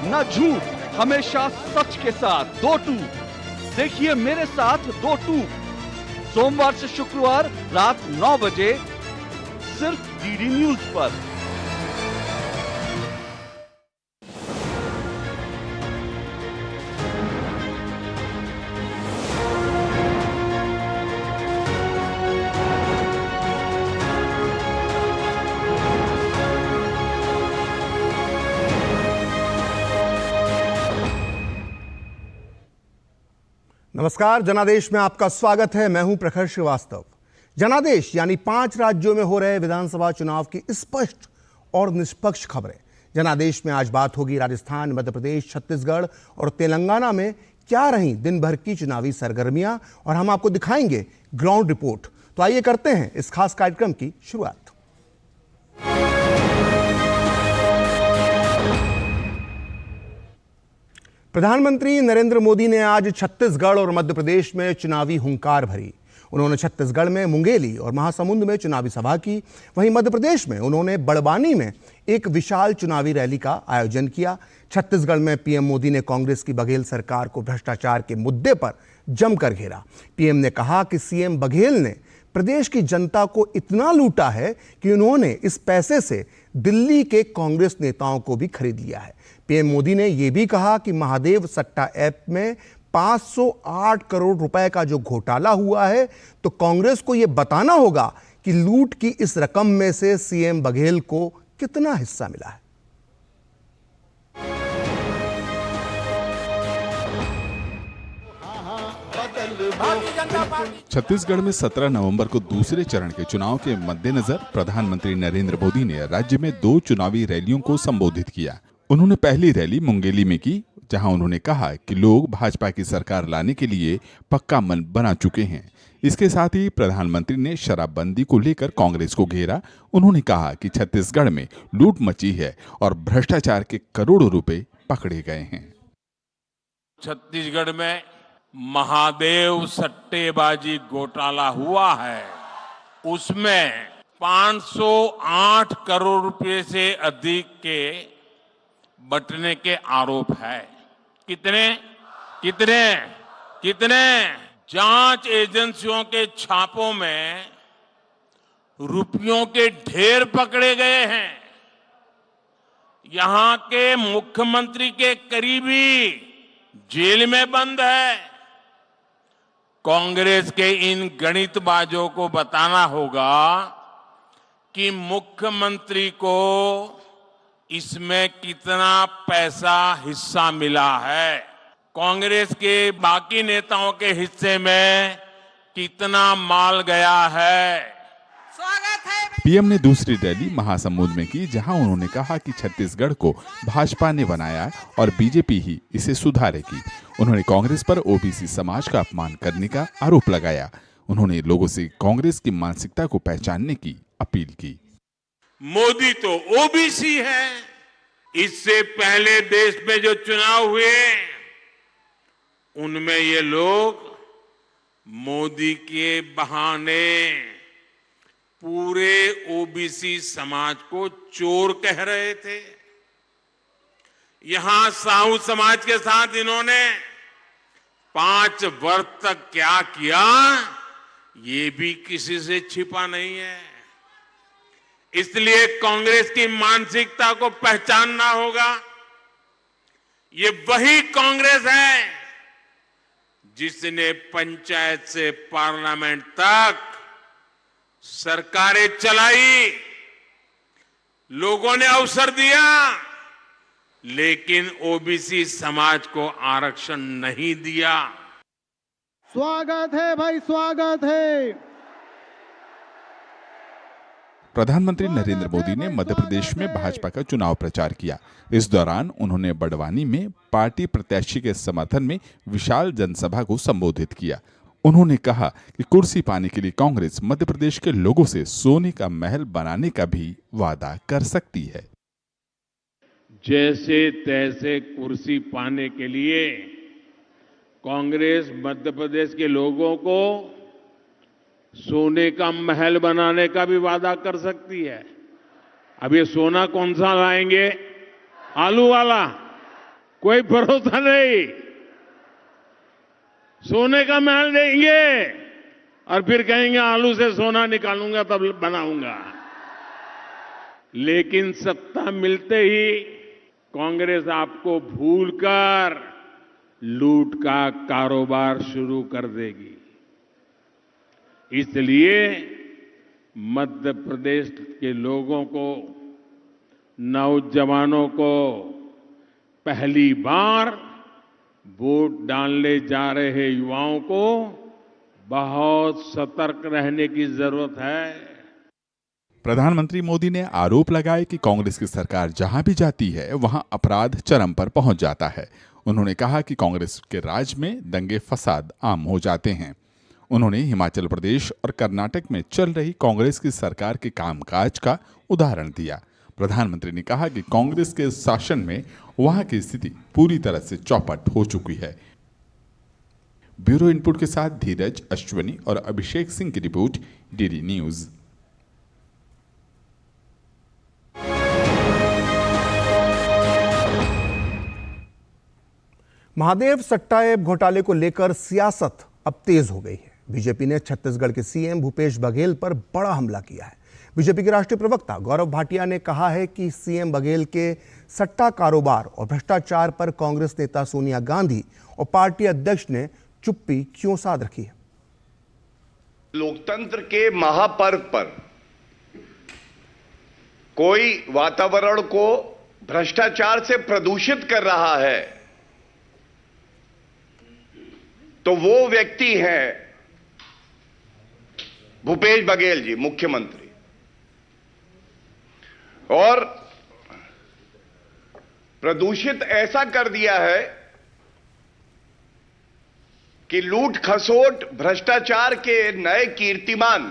न झूठ, हमेशा सच के साथ 2-2। देखिए मेरे साथ 2-2, सोमवार से शुक्रवार रात 9 बजे सिर्फ डीडी न्यूज पर। नमस्कार, जनादेश में आपका स्वागत है। मैं हूं प्रखर श्रीवास्तव। जनादेश यानी 5 राज्यों में हो रहे विधानसभा चुनाव की स्पष्ट और निष्पक्ष खबरें। जनादेश में आज बात होगी राजस्थान, मध्य प्रदेश, छत्तीसगढ़ और तेलंगाना में क्या रही दिन भर की चुनावी सरगर्मियां, और हम आपको दिखाएंगे ग्राउंड रिपोर्ट। तो आइए करते हैं इस खास कार्यक्रम की शुरुआत। प्रधानमंत्री नरेंद्र मोदी ने आज छत्तीसगढ़ और मध्य प्रदेश में चुनावी हुंकार भरी। उन्होंने छत्तीसगढ़ में मुंगेली और महासमुंद में चुनावी सभा की। वहीं मध्य प्रदेश में उन्होंने बड़वानी में एक विशाल चुनावी रैली का आयोजन किया। छत्तीसगढ़ में पीएम मोदी ने कांग्रेस की बघेल सरकार को भ्रष्टाचार के मुद्दे पर जमकर घेरा। पीएम ने कहा कि सीएम बघेल ने प्रदेश की जनता को इतना लूटा है कि उन्होंने इस पैसे से दिल्ली के कांग्रेस नेताओं को भी खरीद लिया है। पीएम मोदी ने यह भी कहा कि महादेव सट्टा ऐप में 508 करोड़ रुपए का जो घोटाला हुआ है, तो कांग्रेस को यह बताना होगा कि लूट की इस रकम में से सीएम बघेल को कितना हिस्सा मिला है। छत्तीसगढ़ में 17 नवंबर को दूसरे चरण के चुनाव के मद्देनजर प्रधानमंत्री नरेंद्र मोदी ने राज्य में 2 चुनावी रैलियों को संबोधित किया। उन्होंने पहली रैली मुंगेली में की, जहां उन्होंने कहा कि लोग भाजपा की सरकार लाने के लिए पक्का मन बना चुके हैं। इसके साथ ही प्रधानमंत्री ने शराबबंदी को लेकर कांग्रेस को घेरा। उन्होंने कहा कि छत्तीसगढ़ में लूट मची है और भ्रष्टाचार के करोड़ों रुपए पकड़े गए हैं। छत्तीसगढ़ में महादेव सट्टेबाजी घोटाला हुआ है, उसमें 508 करोड़ रुपए से अधिक के बटने के आरोप है। कितने कितने कितने जांच एजेंसियों के छापों में रुपयों के ढेर पकड़े गए हैं। यहां के मुख्यमंत्री के करीबी जेल में बंद है। कांग्रेस के इन गणितबाजों को बताना होगा कि मुख्यमंत्री को इसमें कितना पैसा हिस्सा मिला है, कांग्रेस के बाकी नेताओं के हिस्से में कितना माल गया है। स्वागत है। पीएम ने दूसरी रैली महासमुंद में की, जहां उन्होंने कहा कि छत्तीसगढ़ को भाजपा ने बनाया और बीजेपी ही इसे सुधारेगी। उन्होंने कांग्रेस पर ओबीसी समाज का अपमान करने का आरोप लगाया। उन्होंने लोगों से कांग्रेस की मानसिकता को पहचानने की अपील की। मोदी तो ओबीसी है। इससे पहले देश में जो चुनाव हुए उनमें ये लोग मोदी के बहाने पूरे ओबीसी समाज को चोर कह रहे थे। यहां साहू समाज के साथ इन्होंने 5 वर्ष तक क्या किया, ये भी किसी से छिपा नहीं है। इसलिए कांग्रेस की मानसिकता को पहचानना होगा। ये वही कांग्रेस है जिसने पंचायत से पार्लियामेंट तक सरकारें चलाई, लोगों ने अवसर दिया, लेकिन ओबीसी समाज को आरक्षण नहीं दिया। स्वागत है भाई, स्वागत है। प्रधानमंत्री नरेंद्र मोदी ने मध्य प्रदेश में भाजपा का चुनाव प्रचार किया। इस दौरान उन्होंने बड़वानी में पार्टी प्रत्याशी के समर्थन में विशाल जनसभा को संबोधित किया। उन्होंने कहा कि कुर्सी पाने के लिए कांग्रेस मध्य प्रदेश के लोगों से सोने का महल बनाने का भी वादा कर सकती है। जैसे तैसे कुर्सी पाने के लिए कांग्रेस मध्य प्रदेश के लोगों को सोने का महल बनाने का भी वादा कर सकती है। अब ये सोना कौन सा लाएंगे? आलू वाला, कोई भरोसा नहीं। सोने का महल देंगे और फिर कहेंगे आलू से सोना निकालूंगा तब बनाऊंगा। लेकिन सत्ता मिलते ही कांग्रेस आपको भूलकर लूट का कारोबार शुरू कर देगी। इसलिए मध्य प्रदेश के लोगों को, नौजवानों को पहली बार वोट डालने जा रहे युवाओं को बहुत सतर्क रहने की जरूरत है। प्रधानमंत्री मोदी ने आरोप लगाए कि कांग्रेस की सरकार जहां भी जाती है वहां अपराध चरम पर पहुंच जाता है। उन्होंने कहा कि कांग्रेस के राज में दंगे फसाद आम हो जाते हैं। उन्होंने हिमाचल प्रदेश और कर्नाटक में चल रही कांग्रेस की सरकार के कामकाज का उदाहरण दिया। प्रधानमंत्री ने कहा कि कांग्रेस के शासन में वहां की स्थिति पूरी तरह से चौपट हो चुकी है। ब्यूरो इनपुट के साथ धीरज अश्वनी और अभिषेक सिंह की रिपोर्ट, डीडी न्यूज। महादेव सट्टा घोटाले को लेकर सियासत अब तेज हो गई है। बीजेपी ने छत्तीसगढ़ के सीएम भूपेश बघेल पर बड़ा हमला किया है। बीजेपी के राष्ट्रीय प्रवक्ता गौरव भाटिया ने कहा है कि सीएम बघेल के सट्टा कारोबार और भ्रष्टाचार पर कांग्रेस नेता सोनिया गांधी और पार्टी अध्यक्ष ने चुप्पी क्यों साध रखी है। लोकतंत्र के महापर्व पर कोई वातावरण को भ्रष्टाचार से प्रदूषित कर रहा है तो वो व्यक्ति है भूपेश बघेल जी, मुख्यमंत्री। और प्रदूषित ऐसा कर दिया है कि लूट खसोट भ्रष्टाचार के नए कीर्तिमान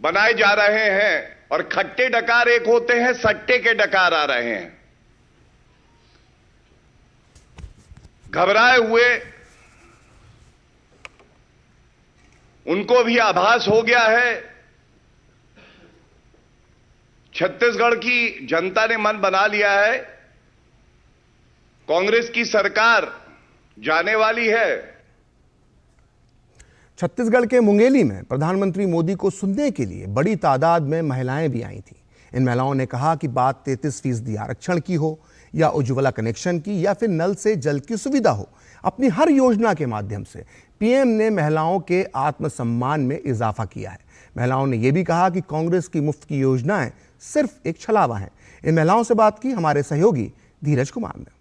बनाए जा रहे हैं और खट्टे डकार एक होते हैं, सट्टे के डकार आ रहे हैं। घबराए हुए उनको भी आभास हो गया है। छत्तीसगढ़ की जनता ने मन बना लिया है, कांग्रेस की सरकार जाने वाली है। छत्तीसगढ़ के मुंगेली में प्रधानमंत्री मोदी को सुनने के लिए बड़ी तादाद में महिलाएं भी आई थीं। इन महिलाओं ने कहा कि बात 33% आरक्षण की हो या उज्ज्वला कनेक्शन की या फिर नल से जल की सुविधा हो, अपनी हर योजना के माध्यम से पीएम ने महिलाओं के आत्मसम्मान में इजाफा किया है। महिलाओं ने यह भी कहा कि कांग्रेस की मुफ्त की योजनाएं सिर्फ एक छलावा है। इन महिलाओं से बात की हमारे सहयोगी धीरज कुमार ने।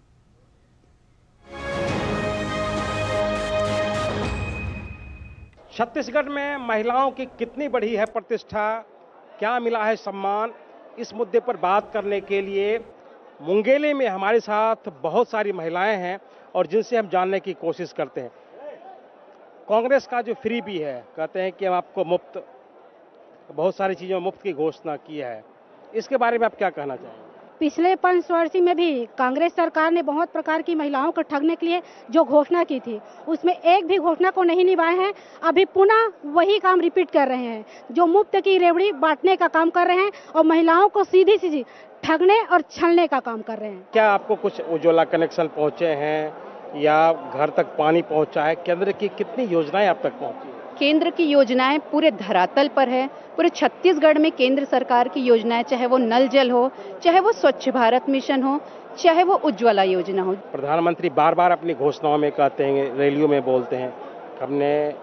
छत्तीसगढ़ में महिलाओं की कितनी बढ़ी है प्रतिष्ठा, क्या मिला है सम्मान, इस मुद्दे पर बात करने के लिए मुंगेली में हमारे साथ बहुत सारी महिलाएं हैं और जिनसे हम जानने की कोशिश करते हैं। कांग्रेस का जो फ्री भी है, कहते हैं कि हम आपको मुफ्त, बहुत सारी चीज़ों मुफ्त की घोषणा की है, इसके बारे में आप क्या कहना चाहेंगे? पिछले 5 वर्ष में भी कांग्रेस सरकार ने बहुत प्रकार की महिलाओं को ठगने के लिए जो घोषणा की थी उसमें एक भी घोषणा को नहीं निभाए हैं। अभी पुनः वही काम रिपीट कर रहे हैं, जो मुफ्त की रेवड़ी बांटने का काम कर रहे हैं और महिलाओं को सीधी सीधी ठगने और छलने का काम कर रहे हैं। क्या आपको कुछ उज्ज्वला कनेक्शन पहुंचे हैं या घर तक पानी पहुंचा है? केंद्र की कितनी योजनाएं आप तक पहुंची? केंद्र की योजनाएं पूरे धरातल पर है। पूरे छत्तीसगढ़ में केंद्र सरकार की योजनाएं, चाहे वो नल जल हो, चाहे वो स्वच्छ भारत मिशन हो, चाहे वो उज्ज्वला योजना हो। प्रधानमंत्री बार बार अपनी घोषणाओं में कहते हैं, रैलियों में बोलते हैं, हमने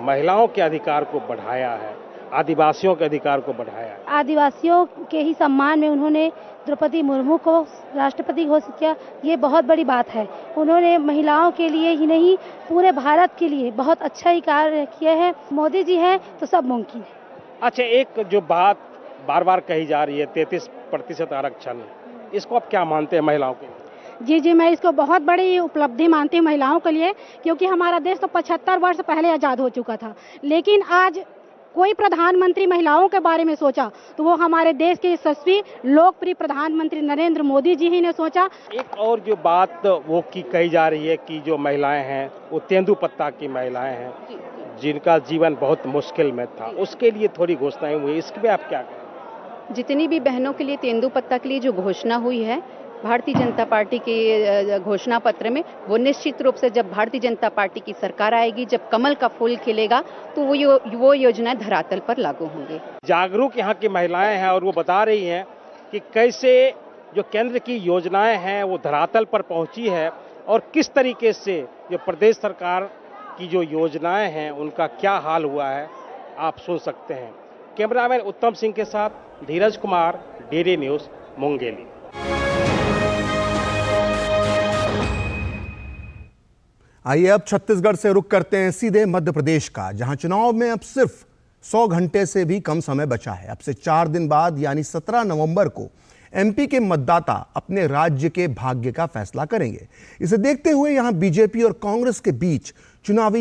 महिलाओं के अधिकार को बढ़ाया है, आदिवासियों के अधिकार को बढ़ाया है। आदिवासियों के ही सम्मान में उन्होंने द्रौपदी मुर्मू को राष्ट्रपति घोषित किया, ये बहुत बड़ी बात है। उन्होंने महिलाओं के लिए ही नहीं पूरे भारत के लिए बहुत अच्छा ही कार्य किया है। मोदी जी हैं तो सब मुमकिन है। अच्छा, एक जो बात बार बार कही जा रही है 33% आरक्षण, इसको आप क्या मानते हैं महिलाओं के? जी, मैं इसको बहुत बड़ी उपलब्धि मानती हूँ महिलाओं के लिए, क्योंकि हमारा देश तो 75 वर्ष पहले आज़ाद हो चुका था, लेकिन आज कोई प्रधानमंत्री महिलाओं के बारे में सोचा तो वो हमारे देश के यशस्वी लोकप्रिय प्रधानमंत्री नरेंद्र मोदी जी ही ने सोचा। एक और जो बात वो की कही जा रही है कि जो महिलाएं हैं वो तेंदुपत्ता की महिलाएं हैं, जिनका जीवन बहुत मुश्किल में था, उसके लिए थोड़ी घोषणाएं हुई, इसमें आप क्या कहें? जितनी भी बहनों के लिए तेंदुपत्ता के लिए जो घोषणा हुई है भारतीय जनता पार्टी के घोषणा पत्र में, वो निश्चित रूप से जब भारतीय जनता पार्टी की सरकार आएगी, जब कमल का फूल खिलेगा, तो वो योजना धरातल पर लागू होंगे। जागरूक यहाँ की महिलाएं हैं और वो बता रही हैं कि कैसे जो केंद्र की योजनाएं हैं वो धरातल पर पहुंची है और किस तरीके से जो प्रदेश सरकार की जो योजनाएं हैं उनका क्या हाल हुआ है, आप सुन सकते हैं। कैमरामैन उत्तम सिंह के साथ धीरज कुमार, DD न्यूज़, मुंगेली। आइए अब छत्तीसगढ़ से रुख करते हैं सीधे मध्य प्रदेश का, जहां चुनाव में अब सिर्फ 100 घंटे से भी कम समय बचा है। अब से 4 दिन बाद यानी 17 नवंबर को MP के मतदाता अपने राज्य के भाग्य का फैसला करेंगे। इसे देखते हुए यहां बीजेपी और कांग्रेस के बीच चुनावी